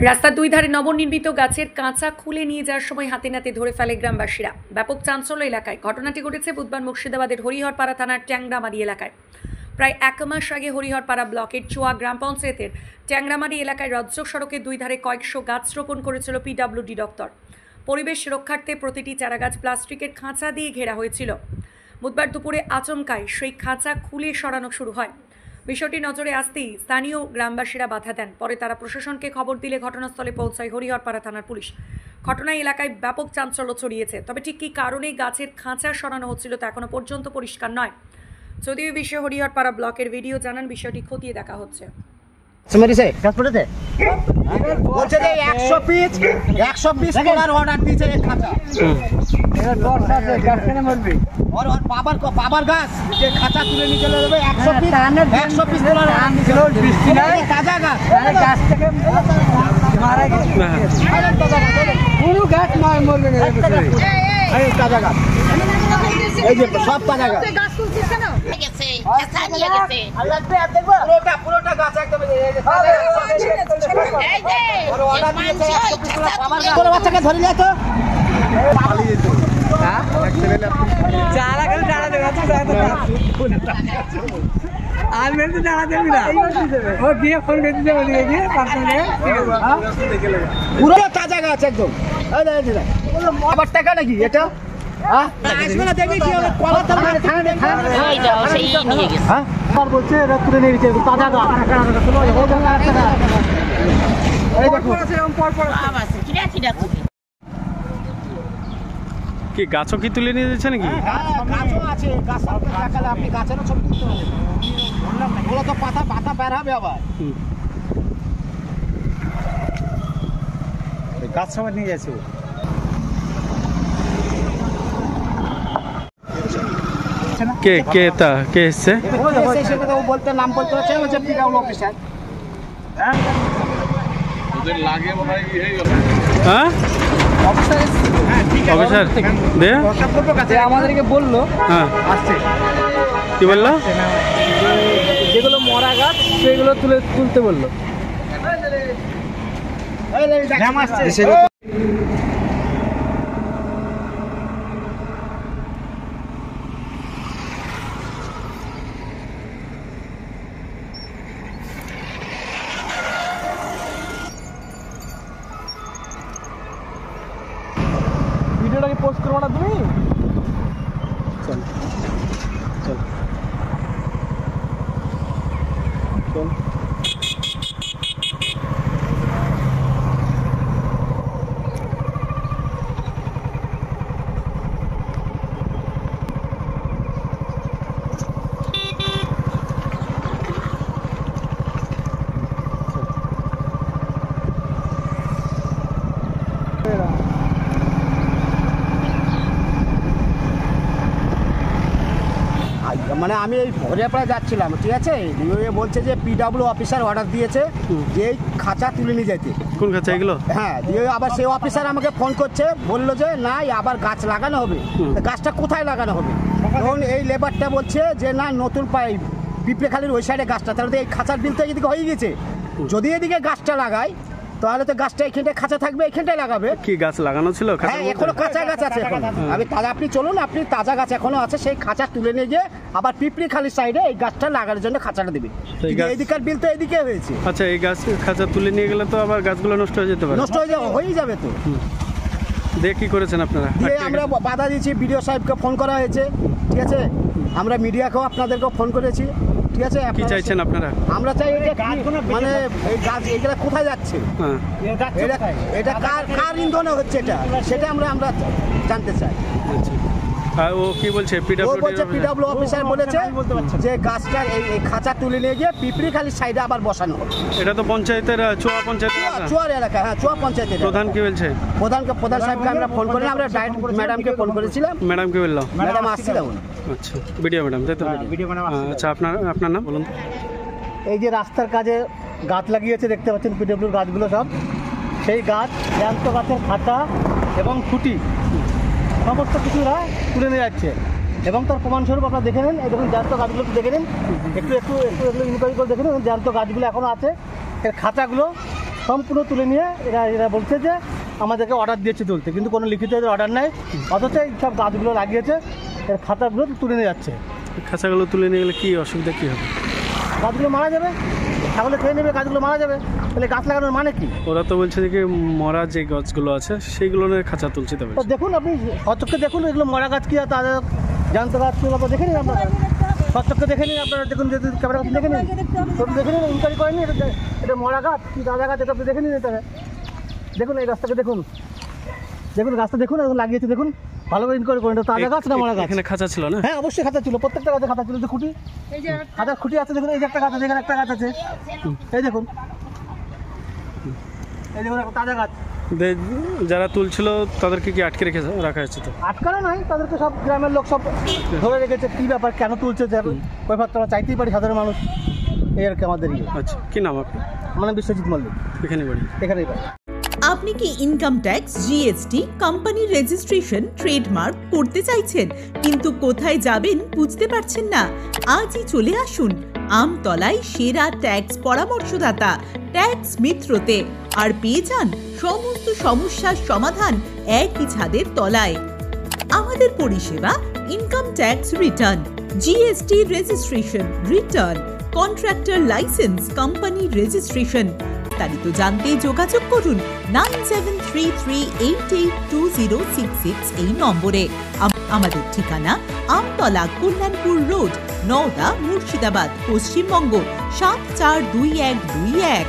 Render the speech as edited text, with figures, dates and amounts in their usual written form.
রাস্তার দুই ধারে নবনির্মিত গাছের কাঁচা খুলে নিয়ে যাওয়ার সময় হাতে নাতে ধরে ফেলে গ্রামবাসীরা। ব্যাপক চাঞ্চল্য এলাকায়। ঘটনাটি ঘটেছে বুধবার মুর্শিদাবাদের হরিহরপাড়া থানার ট্যাংরামারি এলাকায়। প্রায় এক মাস আগে হরিহরপাড়া ব্লকের চোয়া গ্রাম পঞ্চায়েতের ট্যাংরামারি এলাকায় রাজ্য সড়কের দুই ধারে কয়েকশো গাছ রোপণ করেছিল পিডব্লিউডি দপ্তর। পরিবেশ রক্ষার্থে প্রতিটি চারাগাছ প্লাস্টিকের খাঁচা দিয়ে ঘেরা হয়েছিল। বুধবার দুপুরে আচমকায় সেই খাঁচা খুলে সরানো শুরু হয়। বিষয়টি নজরে আসতেই স্থানীয় গ্রামবাসীরা বাধা দেন। পরে তারা প্রশাসনকে খবর দিলে ঘটনাস্থলে পৌঁছায় হরিহরপাড়া থানার পুলিশ। ঘটনায় এলাকায় ব্যাপক চাঞ্চল্য ছড়িয়েছে। তবে ঠিক কী কারণে গাছের খাঁচা সরানো হচ্ছিল তা এখনো পর্যন্ত পরিষ্কার নয়। যদিও বিষয়ে হরিহরপাড়া ব্লকের ভিডিও জানান বিষয়টি খতিয়ে দেখা হচ্ছে। বলছে যে 100 পিস তোলার অর্ডার দিয়েছে এই খাঁচা। ওর বাবার গাছ যে খাঁচা তুলে নিয়ে চলে যাবে 100 পিস তোলার বৃষ্টি নাই তাজা গাছ গাছ থেকে মারা গেছে পুরো গাছ মরবে না এই তাজা গাছ এই যে সব তাজা গাছ গাছ তুলছিস কেন গেছে এসা নিয়ে গেছে আল্লাহ দেখো পুরোটা গাছ একদম এই যে ওর অর্ডার দিয়েছে 100 পিস তোলা বাচ্চাকে ধরে নিয়ে তো পালিয়ে যেত হ্যাঁ ছেলে চারা করে চারা দেখাচ্ছে আর মেরে তো চারা দেবি না ও গিয়ে ফোন করে দিতে বলি গিয়ে পার্সোনালে পুরো তাজা গাছ একদম এই দেখ আবার টাকা নাকি এটা হ্যাঁ আসবে না দেখবি কি হবে কলা তো মানে থানা এই দাও সেই নিয়ে গেছে হ্যাঁ আর বলছে এটা তুলে নিয়ে গেছে তাজা গাছ এই দেখো এরকম পর আছে কিরা কি গাছও কি তুলে নিয়ে যাচ্ছে নাকি? গাছও আছে, গাছ দেখালে আপনি গাছেরও ছবি তুলতে পারবেন। বললাম না ওগুলো তো পাতা বের হবে আবার। গাছ সবাই নিয়ে যাচ্ছে কে এসছে? সেটা তো বলতে নাম বলতে হচ্ছে হচ্ছে পিডব্লিউ অফিসার। হ্যাঁ লাগে মনে হয় হয়ে গেল। হ্যাঁ অফিসার দে আমাদেরকে বললো হ্যাঁ আসছে কি বললো যেগুলো মরা গাছ সেগুলো তুলতে বললো। ভিডিওটাকে পোস্ট করবো না তুমি? চল চল চল মানে আমি এই হরিয়াপাড়া যাচ্ছিলাম, ঠিক আছে, বলছে যে পিডব্লিউ অফিসার অর্ডার দিয়েছে যে এই খাঁচা তুলে নিয়ে যেতে। কোন খাঁচা এগুলো? হ্যাঁ, দিয়ে আবার সেই অফিসার আমাকে ফোন করছে, বললো যে না আবার গাছ লাগানো হবে। গাছটা কোথায় লাগানো হবে? তখন এই লেবারটা বলছে যে না নতুন পাইপ পিঁপড়েখালির ওই সাইডে গাছটা, তাহলে তো এই খাঁচার বিল তো এদিকে হয়ে গেছে। যদি এদিকে গাছটা লাগাই তাহলে তো গাছটা এখানটায় খাঁচা থাকবে, এখানটায় লাগাবে। কি গাছ লাগানো ছিল? হ্যাঁ এখনো কাঁচা গাছ আছে। এখন আমি তাজা, আপনি চলুন, আপনি তাজা গাছ এখনো আছে, সেই খাঁচা তুলে নিয়ে গিয়ে আবার পিঁপড়েখালির সাইডে এই গাছটা লাগানোর জন্য খাঁচাটা দেবে। এদিকের বিল তো এদিকে হয়েছে। আচ্ছা এই গাছ খাঁচা তুলে নিয়ে গেলে তো আবার গাছগুলো নষ্ট হয়ে যেতে পারে। নষ্ট হয়ে যাবে তো। দিয়ে কি করেছেন আপনারা? দিয়ে আমরা বাধা দিয়েছি, বিডিও সাহেবকে ফোন করা হয়েছে, ঠিক আছে, আমরা মিডিয়াকেও আপনাদেরকেও ফোন করেছি, ঠিক আছে। কি চাইছেন আপনারা? আমরা চাই মানে এই গাছ এগুলা কোথায় যাচ্ছে, এটা কার ইন্ধনে হচ্ছে এটা, সেটা আমরা জানতে চাই। ও কি বলছে? পিডব্লিউ অফিসার বলেছে যে গাছটা এই খাঁচা তুলে নিয়ে গিয়ে পিঁপড়েখালির সাইডে আবার বসানো হবে। এটা তো পঞ্চায়েতের চোয়া পঞ্চায়েত, চোয়ার এলাকা। হ্যাঁ চোয়া পঞ্চায়েতের। প্রধান কি বলছে? প্রধান সাহেবকে আমরা ফোন করি, আমরা ডাইরেক্ট ম্যাডামকে ফোন করেছিলাম। ম্যাডাম কি বললো? ম্যাডাম আসছিলাম। আচ্ছা ভিডিও ম্যাডাম, তাই তো? আচ্ছা আপনার নাম বলুন। এই যে রাস্তার কাজে গাছ লাগিয়েছে দেখতে পাচ্ছেন পিডব্লিউর গাছগুলো সব, সেই গাছ জ্যান্ত গাছের খাঁচা এবং খুঁটি সমস্ত কিছুরা তুলে নিয়ে যাচ্ছে। এবং তার প্রমাণস্বরূপ আপনারা দেখে নিন, এই দেখুন জ্যান্ত গাছগুলো দেখে নিন, একটু এগুলো ইনকোয়ারি করে দেখে নিন, জ্যান্ত গাছগুলো এখনও আছে, এর খাঁচাগুলো সম্পূর্ণ তুলে নিয়ে এরা বলছে যে আমাদেরকে অর্ডার দিয়েছে তুলতে, কিন্তু কোনো লিখিত অর্ডার নাই, অথচ এই সব গাছগুলো লাগিয়েছে, এর খাতাগুলো তুলে নিয়ে যাচ্ছে। খাঁচাগুলো তুলে নিয়ে গেলে কী অসুবিধা কী হবে? গাছগুলো মারা যাবে, ছাগলে খেয়ে নেবে, গাছগুলো মারা যাবে, তাহলে গাছ লাগানোর মানে কি? ওরা তো বলছে যে কি মরা যে গাছগুলো আছে সেইগুলো নিয়ে খাঁচা তুলছে তবে। তো দেখুন, আপনি সচক্ষে দেখুন এগুলো মরা গাছ কি, আর তাদের জ্যান্ত গাছ কি, আপনারা দেখে নিন, আপনারা সচক্ষে দেখে নিন, আপনারা দেখুন, যদি ক্যামেরা কাছে দেখে নিন, সব দেখে নিন, ইনকোয়ারি করেনি এটা মরা গাছ কি তাজা গাছ, এটা আপনি দেখে নিন। এটা দেখুন, এই গাছটাকে দেখুন, দেখুন গাছটা দেখুন, এখন লাগিয়েছে দেখুন, ভালো করে ইনকোয়ারি করেন, এটা তাজা গাছ না মরা গাছ? এখানে খাঁচা ছিল না? হ্যাঁ, অবশ্যই খাতা ছিল, প্রত্যেকটা গাছে খাতা ছিল, যে খুঁটি, খাতার খুঁটি আছে দেখুন, এই যে একটা গাছ আছে, এখানে একটা গাছ আছে, এই দেখুন, এই দেখুন তাজা গাছ। যারা তুলছিল তাদেরকে কি আটকে রাখা হয়েছে? তো আটকানো নাই, তাদেরকে সব গ্রামের লোক সব ধরে রেখেছে, কী ব্যাপার, কেন তুলছে, ব্যাপার তোরা চাইতেই পারি সাধারণ মানুষ, এই আর কি আমাদের। আচ্ছা, কি নাম আপনি? মানে বিশ্বজিৎ মল্লিক, এখানে বাড়ি? এখানেই বাড়ি। আপনি কি ইনকাম ট্যাক্স, জিএসটি, কোম্পানির রেজিস্ট্রেশন, ট্রেডমার্ক করতে চাইছেন কিন্তু কোথায় যাবেন বুঝতে পারছেন না? আজই চলে আসুন আমতলায় সেরা ট্যাক্স পরামর্শদাতা ট্যাক্স মিত্রতে, আর পেয়ে যান সমস্ত সমস্যার সমাধান একই ছাদের তলায়। আমাদের পরিষেবা income tax return, GST registration, return, contractor licence, company registration. বিস্তারিত জানতে যোগাযোগ করুন 9733882066 এই নম্বরে। আমাদের ঠিকানা আমতলা, কল্যাণপুর রোড, নওদা, মুর্শিদাবাদ, পশ্চিমবঙ্গ 7422121।